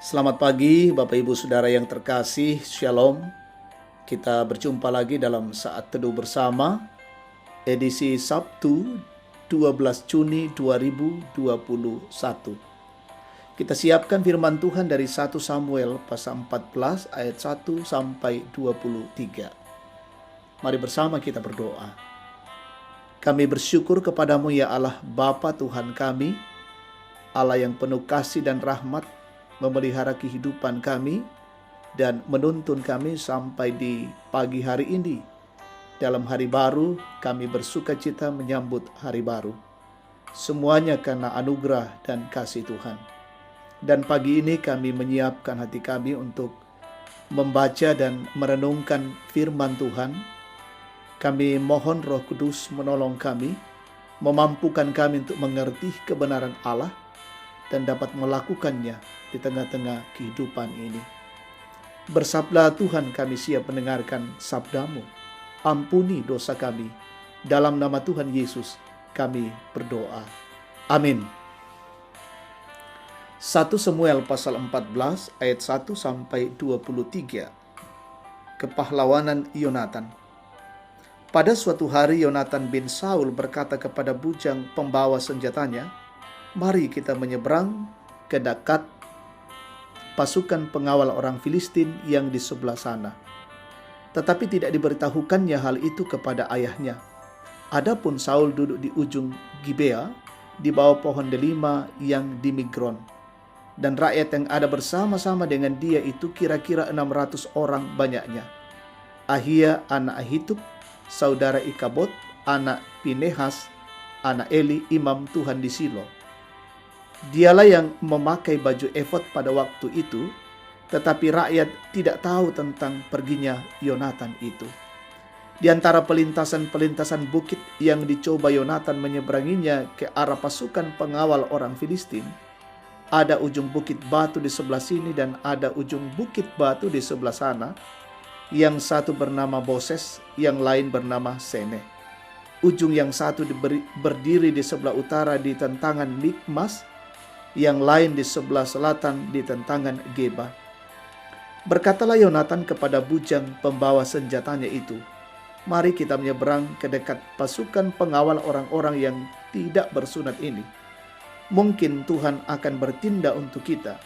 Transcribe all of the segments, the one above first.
Selamat pagi Bapak Ibu Saudara yang terkasih, Shalom. Kita berjumpa lagi dalam saat teduh bersama, edisi Sabtu 12 Juni 2021. Kita siapkan firman Tuhan dari 1 Samuel pasal 14 ayat 1 sampai 23. Mari bersama kita berdoa. Kami bersyukur kepadamu ya Allah Bapa Tuhan kami, Allah yang penuh kasih dan rahmat, memelihara kehidupan kami dan menuntun kami sampai di pagi hari ini. Dalam hari baru kami bersuka cita menyambut hari baru. Semuanya karena anugerah dan kasih Tuhan. Dan pagi ini kami menyiapkan hati kami untuk membaca dan merenungkan firman Tuhan. Kami mohon Roh Kudus menolong kami, memampukan kami untuk mengerti kebenaran Allah dan dapat melakukannya di tengah-tengah kehidupan ini. Bersabdalah Tuhan, kami siap mendengarkan sabdamu. Ampuni dosa kami. Dalam nama Tuhan Yesus kami berdoa. Amin. 1 Samuel pasal 14 ayat 1 sampai 23. Kepahlawanan Yonatan. Pada suatu hari Yonatan bin Saul berkata kepada bujang pembawa senjatanya, "Mari kita menyeberang ke dekat pasukan pengawal orang Filistin yang di sebelah sana." Tetapi tidak diberitahukannya hal itu kepada ayahnya. Adapun Saul duduk di ujung Gibea, di bawah pohon delima yang di Migron. Dan rakyat yang ada bersama-sama dengan dia itu kira-kira 600 orang banyaknya. Ahia anak Ahitub, saudara Ikabod, anak Pinehas, anak Eli, imam Tuhan di Silo. Dialah yang memakai baju efod pada waktu itu, tetapi rakyat tidak tahu tentang perginya Yonatan itu. Di antara pelintasan-pelintasan bukit yang dicoba Yonatan menyeberanginya ke arah pasukan pengawal orang Filistin, ada ujung bukit batu di sebelah sini dan ada ujung bukit batu di sebelah sana, yang satu bernama Boses, yang lain bernama Sene. Ujung yang satu berdiri di sebelah utara di tentangan Mikmas, yang lain di sebelah selatan di tentangan Geba. Berkatalah Yonatan kepada bujang pembawa senjatanya itu, "Mari kita menyeberang ke dekat pasukan pengawal orang-orang yang tidak bersunat ini. Mungkin Tuhan akan bertindak untuk kita,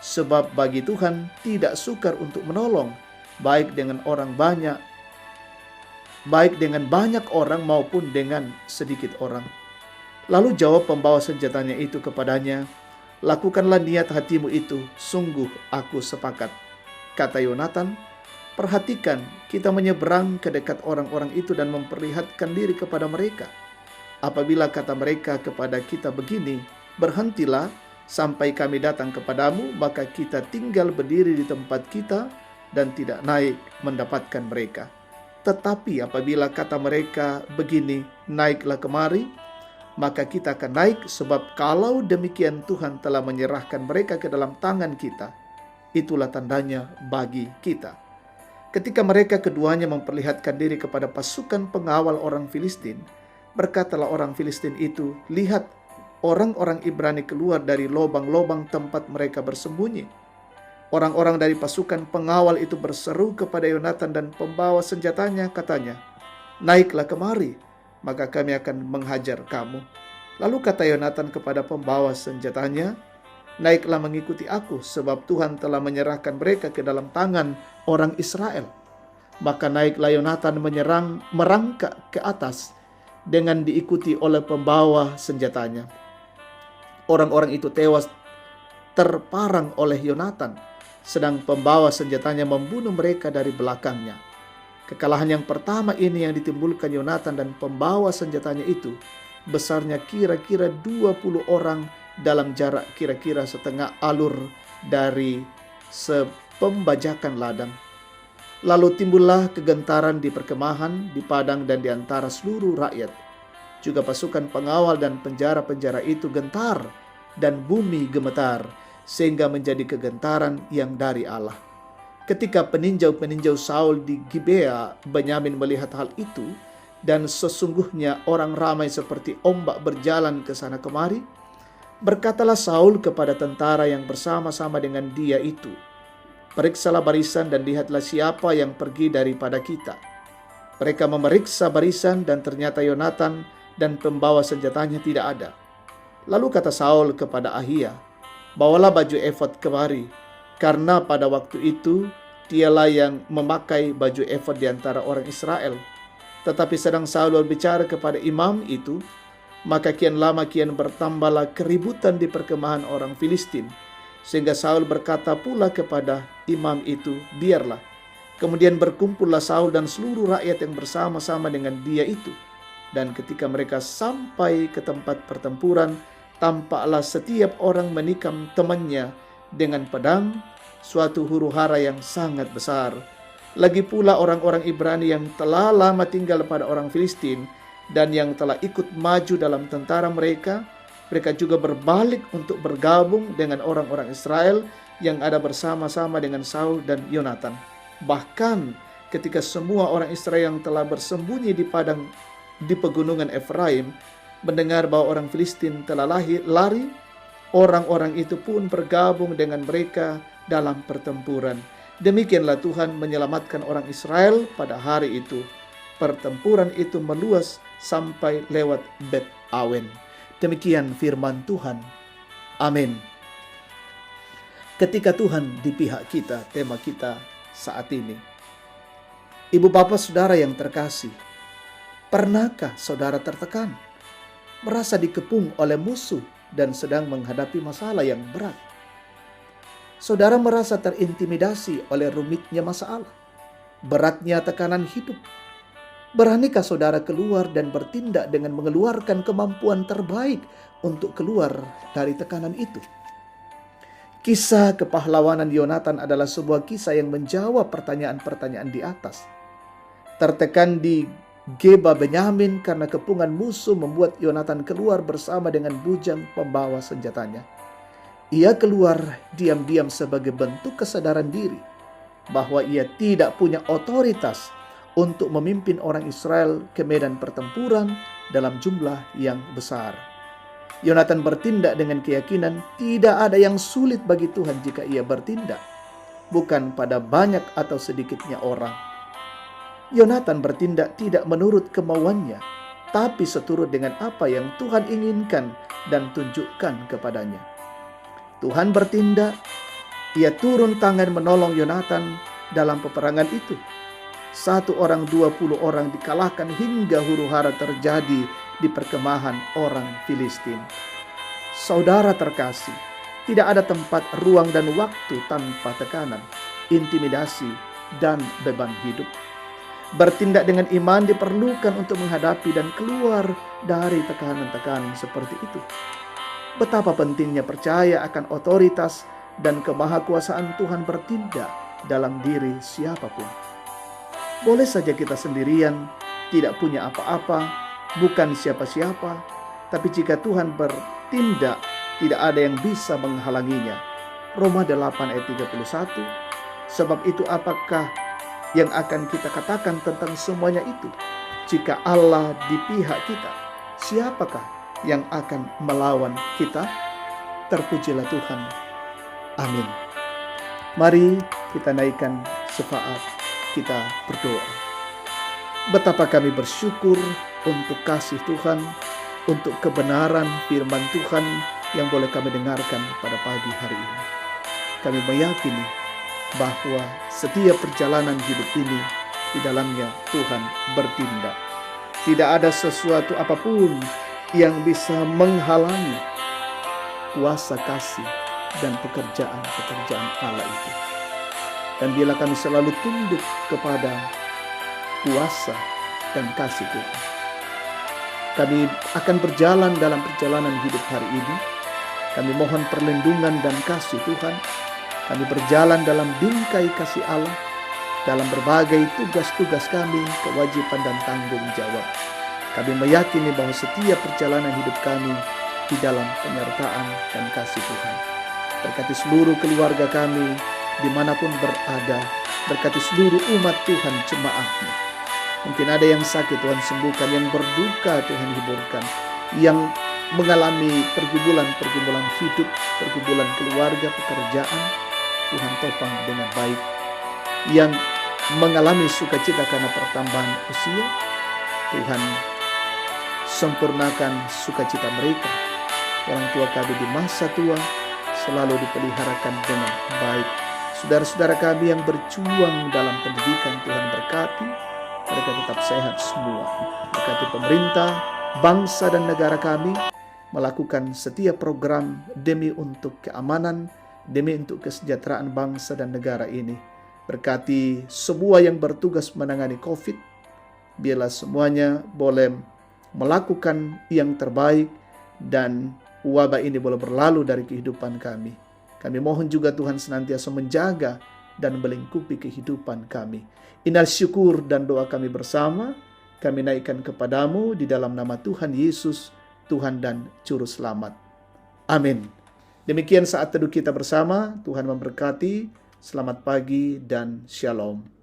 sebab bagi Tuhan tidak sukar untuk menolong, baik dengan banyak orang maupun dengan sedikit orang." Lalu jawab pembawa senjatanya itu kepadanya, "Lakukanlah niat hatimu itu, sungguh aku sepakat." Kata Yonatan, "Perhatikan, kita menyeberang ke dekat orang-orang itu dan memperlihatkan diri kepada mereka. Apabila kata mereka kepada kita begini, 'Berhentilah sampai kami datang kepadamu,' maka kita tinggal berdiri di tempat kita dan tidak naik mendapatkan mereka. Tetapi apabila kata mereka begini, 'Naiklah kemari,' maka kita akan naik, sebab kalau demikian Tuhan telah menyerahkan mereka ke dalam tangan kita. Itulah tandanya bagi kita." Ketika mereka keduanya memperlihatkan diri kepada pasukan pengawal orang Filistin, berkatalah orang Filistin itu, "Lihat, orang-orang Ibrani keluar dari lobang-lobang tempat mereka bersembunyi." Orang-orang dari pasukan pengawal itu berseru kepada Yonatan dan pembawa senjatanya, katanya, "Naiklah kemari, maka kami akan menghajar kamu." Lalu kata Yonatan kepada pembawa senjatanya, "Naiklah mengikuti aku, sebab Tuhan telah menyerahkan mereka ke dalam tangan orang Israel." Maka naiklah Yonatan merangkak ke atas dengan diikuti oleh pembawa senjatanya. Orang-orang itu tewas terparang oleh Yonatan, sedang pembawa senjatanya membunuh mereka dari belakangnya. Kekalahan yang pertama ini yang ditimbulkan Yonatan dan pembawa senjatanya itu besarnya kira-kira 20 orang dalam jarak kira-kira setengah alur dari sepembajakan ladang. Lalu timbullah kegentaran di perkemahan, di padang dan di antara seluruh rakyat. Juga pasukan pengawal dan penjara-penjara itu gentar dan bumi gemetar, sehingga menjadi kegentaran yang dari Allah. Ketika peninjau-peninjau Saul di Gibea Benyamin melihat hal itu, dan sesungguhnya orang ramai seperti ombak berjalan ke sana kemari, Berkatalah Saul kepada tentara yang bersama-sama dengan dia itu, "Periksalah barisan dan lihatlah siapa yang pergi daripada kita." Mereka memeriksa barisan dan ternyata Yonatan dan pembawa senjatanya tidak ada. Lalu kata Saul kepada Ahia, "Bawalah baju efod kemari," karena pada waktu itu dialah yang memakai baju efod di antara orang Israel. Tetapi sedang Saul berbicara kepada imam itu, maka kian lama kian bertambahlah keributan di perkemahan orang Filistin, sehingga Saul berkata pula kepada imam itu, "Biarlah." Kemudian berkumpullah Saul dan seluruh rakyat yang bersama-sama dengan dia itu. Dan ketika mereka sampai ke tempat pertempuran, tampaklah setiap orang menikam temannya dengan pedang, suatu huru-hara yang sangat besar. Lagi pula orang-orang Ibrani yang telah lama tinggal pada orang Filistin dan yang telah ikut maju dalam tentara mereka juga berbalik untuk bergabung dengan orang-orang Israel yang ada bersama-sama dengan Saul dan Yonatan. Bahkan ketika semua orang Israel yang telah bersembunyi di pegunungan Efraim mendengar bahwa orang Filistin telah lari, orang-orang itu pun bergabung dengan mereka dalam pertempuran. Demikianlah Tuhan menyelamatkan orang Israel pada hari itu. Pertempuran itu meluas sampai lewat Bet Awen. Demikian firman Tuhan. Amin. Ketika Tuhan di pihak kita, tema kita saat ini. Ibu bapak saudara yang terkasih, pernahkah saudara tertekan, merasa dikepung oleh musuh dan sedang menghadapi masalah yang berat? Saudara merasa terintimidasi oleh rumitnya masalah, beratnya tekanan hidup. Beranikah saudara keluar dan bertindak dengan mengeluarkan kemampuan terbaik untuk keluar dari tekanan itu? Kisah kepahlawanan Yonatan adalah sebuah kisah yang menjawab pertanyaan-pertanyaan di atas. Tertekan di Geba Benyamin karena kepungan musuh membuat Yonatan keluar bersama dengan bujang pembawa senjatanya. Ia keluar diam-diam sebagai bentuk kesadaran diri bahwa ia tidak punya otoritas untuk memimpin orang Israel ke medan pertempuran dalam jumlah yang besar. Yonatan bertindak dengan keyakinan tidak ada yang sulit bagi Tuhan jika ia bertindak, bukan pada banyak atau sedikitnya orang. Yonatan bertindak tidak menurut kemauannya, tapi seturut dengan apa yang Tuhan inginkan dan tunjukkan kepadanya. Tuhan bertindak, ia turun tangan menolong Yonatan dalam peperangan itu. 1 orang 20 orang dikalahkan hingga huru-hara terjadi di perkemahan orang Filistin. Saudara terkasih, tidak ada tempat, ruang, dan waktu tanpa tekanan, intimidasi, dan beban hidup. Bertindak dengan iman diperlukan untuk menghadapi dan keluar dari tekanan-tekanan seperti itu. Betapa pentingnya percaya akan otoritas dan kemahakuasaan Tuhan bertindak dalam diri siapapun. Boleh saja kita sendirian, tidak punya apa-apa, bukan siapa-siapa, tapi jika Tuhan bertindak, tidak ada yang bisa menghalanginya. Roma 8 ayat 31. Sebab itu apakah yang akan kita katakan tentang semuanya itu? Jika Allah di pihak kita, siapakah yang akan melawan kita? Terpujilah Tuhan. Amin. Mari kita naikkan syafaat, kita berdoa. Betapa kami bersyukur untuk kasih Tuhan, untuk kebenaran firman Tuhan yang boleh kami dengarkan pada pagi hari ini. Kami meyakini bahwa setiap perjalanan hidup ini di dalamnya Tuhan bertindak. Tidak ada sesuatu apapun yang bisa menghalangi kuasa kasih dan pekerjaan-pekerjaan Allah itu. Dan bila kami selalu tunduk kepada kuasa dan kasih Tuhan, kami akan berjalan dalam perjalanan hidup hari ini. Kami mohon perlindungan dan kasih Tuhan. Kami berjalan dalam bingkai kasih Allah, dalam berbagai tugas-tugas kami, kewajiban dan tanggung jawab. Kami meyakini bahwa setiap perjalanan hidup kami di dalam penyertaan dan kasih Tuhan. Berkati seluruh keluarga kami dimanapun berada, berkati seluruh umat Tuhan jemaat-Mu. Mungkin ada yang sakit Tuhan sembuhkan, yang berduka Tuhan hiburkan, yang mengalami pergumulan-pergumulan hidup, pergumulan keluarga, pekerjaan, Tuhan topang dengan baik. Yang mengalami sukacita karena pertambahan usia, Tuhan sempurnakan sukacita mereka. Orang tua kami di masa tua selalu dipeliharakan dengan baik. Saudara-saudara kami yang berjuang dalam pendidikan, Tuhan berkati mereka tetap sehat semua. Berkati pemerintah, bangsa dan negara kami melakukan setiap program demi untuk keamanan, demi untuk kesejahteraan bangsa dan negara ini. Berkati semua yang bertugas menangani COVID, biarlah semuanya boleh melakukan yang terbaik dan wabah ini boleh berlalu dari kehidupan kami. Kami mohon juga Tuhan senantiasa menjaga dan melingkupi kehidupan kami. Inilah syukur dan doa kami bersama, kami naikkan kepadamu di dalam nama Tuhan Yesus, Tuhan dan Juru Selamat. Amin. Demikian saat teduh kita bersama, Tuhan memberkati, selamat pagi dan shalom.